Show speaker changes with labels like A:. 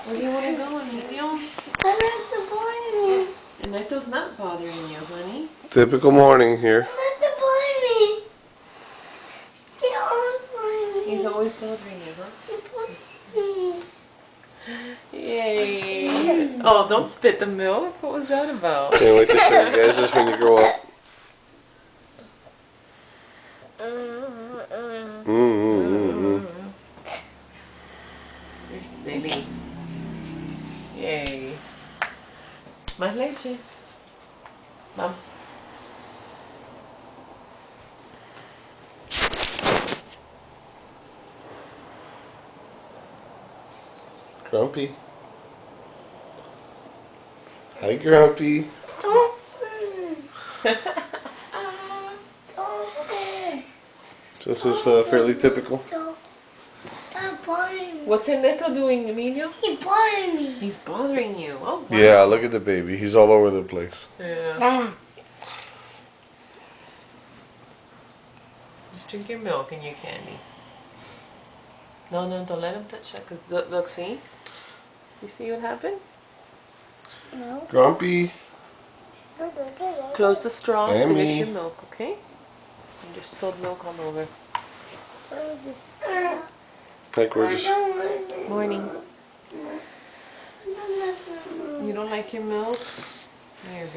A: Where do you want to go, Emilio?
B: I like the bunny.
A: And Neto's not bothering you, honey.
C: Typical morning here.
B: I like the bunny. He always bunny.
A: He's always bothering you, huh?
B: He bunny.
A: Yay! Oh, don't spit the milk. What was that about?
C: Can't wait to show you guys this when you grow up.
A: You're silly. Yay. Más leche. Mom.
C: Grumpy. Hi, Grumpy.
B: Don't. Don't.
C: This is fairly typical.
B: Don't. Stop bothering me.
A: What's Neto doing, Emilio?
B: He bothering me.
A: He's bothering you. Oh, wow.
C: Yeah, look at the baby. He's all over the place.
A: Yeah. Just drink your milk and your candy. No, don't let him touch that. Because look, see? You see what happened?
B: No.
C: Grumpy.
A: Close the straw,
C: Amy.
A: finish your milk, okay? And just spilled milk all over.
C: Hi, gorgeous.
B: I don't like it.
A: Morning.
B: I don't like it.
A: You don't like your milk? There you go.